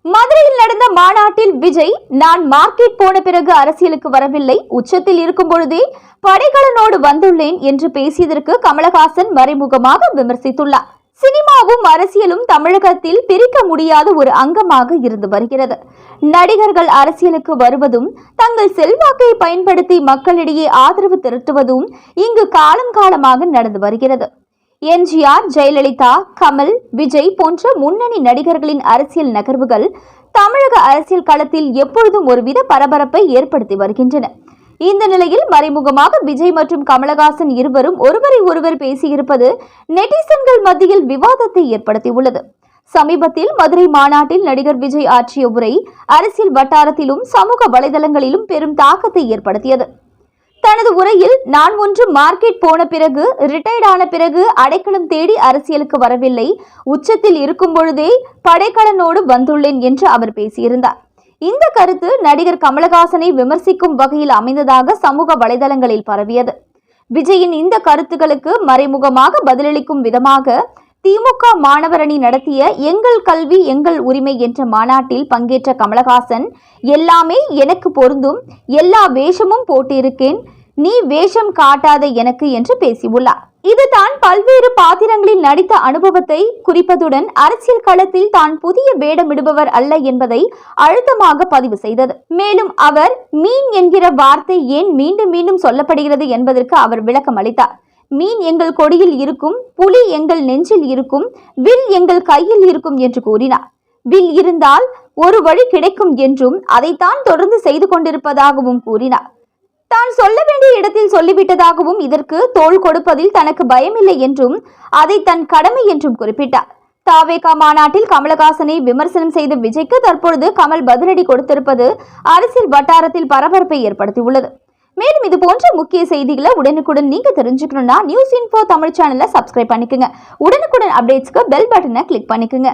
மதுரையில் நடந்த மாநாட்டில் விஜய், நான் மார்க்கெட் போன பிறகு அரசியலுக்கு வரவில்லை, உச்சத்தில் இருக்கும் பொழுதே படைகளனோடு வந்துள்ளேன் என்று பேசியதற்கு கமலஹாசன் மறைமுகமாக விமர்சித்துள்ளார். சினிமாவும் அரசியலும் தமிழகத்தில் பிரிக்க முடியாத ஒரு அங்கமாக இருந்து வருகிறது. நடிகர்கள் அரசியலுக்கு வருவதும் தங்கள் செல்வாக்கை பயன்படுத்தி மக்களிடையே ஆதரவு திரட்டுவதும் இங்கு காலம் காலமாக நடந்து வருகிறது. எம்ஜிஆர், ஜெயலலிதா, கமல், விஜய் போன்ற முன்னணி நடிகர்களின் அரசியல் நகர்வுகள் தமிழக அரசியல் களத்தில் எப்பொழுதும் ஒருவித பரபரப்பை ஏற்படுத்தி வருகின்றன. இந்த நிலையில் மறைமுகமாக விஜய் மற்றும் கமலஹாசன் இருவரும் ஒருவரை ஒருவர் பேசியிருப்பது நெட்டிசன்கள் மத்தியில் விவாதத்தை ஏற்படுத்தியுள்ளது. சமீபத்தில் மதுரை மாநாட்டில் நடிகர் விஜய் ஆற்றிய உரை அரசியல் வட்டாரத்திலும் சமூக வலைதளங்களிலும் பெரும் தாக்கத்தை ஏற்படுத்தியது. தனது உரையில், நான் ஒன்று மார்க்கெட் போன பிறகு, ரிட்டையர்ட் ஆன பிறகு அடைக்கலம் தேடி அரசியலுக்கு வரவில்லை, உச்சத்தில் இருக்கும் பொழுதே படைக்கலனோடு வந்துள்ளேன் என்று அவர் பேசியிருந்தார். இந்த கருத்து நடிகர் கமலஹாசனை விமர்சிக்கும் வகையில் அமைந்ததாக சமூக வலைதளங்களில் பரவியது. விஜயின் இந்த கருத்துக்களுக்கு மறைமுகமாக பதிலளிக்கும் விதமாக திமுக மாணவர் அணி நடத்திய எங்கள் கல்வி எங்கள் உரிமை என்ற மாநாட்டில் பங்கேற்ற கமலஹாசன், எல்லாமே எனக்கு பொருந்தும், எல்லா வேஷமும் போட்டிருக்கேன், நீ வேஷம் காட்டாத எனக்கு என்று பேசியுள்ளார். இது தான் பல்வேறு பாத்திரங்களில் நடித்த அனுபவத்தை குறிப்பதுடன் அரசியல் களத்தில் தான் புதிய வேடமிடுபவர் அல்ல என்பதை அழுத்தமாக பதிவு செய்தது. மேலும் அவர் மீன் என்கிற வார்த்தை ஏன் மீண்டும் மீண்டும் சொல்லப்படுகிறது என்பதற்கு அவர் விளக்கம் அளித்தார். மீன் எங்கள் கொடியில் இருக்கும், புலி எங்கள் நெஞ்சில் இருக்கும், வில் எங்கள் கையில் இருக்கும் என்று கூறினார். வில் இருந்தால் ஒரு வழி கிடைக்கும் என்றும் அதைத்தான் தொடர்ந்து செய்து கொண்டிருப்பதாகவும் கூறினார். தான் சொல்ல வேண்டிய இடத்தில் சொல்லிவிட்டதாகவும் இதற்கு தோள் கொடுப்பதில் தனக்கு பயமில்லை என்றும் அதை தன் கடமை என்றும் குறிப்பிட்டார். தாவேகா மாநாட்டில் கமலஹாசனை விமர்சனம் செய்த விஜய்க்கு தற்பொழுது கமல் பதிலடி கொடுத்திருப்பது அரசியல் வட்டாரத்தில் பரபரப்பை ஏற்படுத்தியுள்ளது. மேலும் இது போன்ற முக்கிய செய்திகளை உடனுக்குடன் நீங்க தெரிஞ்சுக்கணும்னா நியூஸ் இன்ஃபோ தமிழ் சேனலை சப்ஸ்கிரைப் பண்ணிக்கோங்க. உடனுக்குடன் அப்டேட்ஸ்க்கு பெல் பட்டனை கிளிக் பண்ணிக்கோங்க.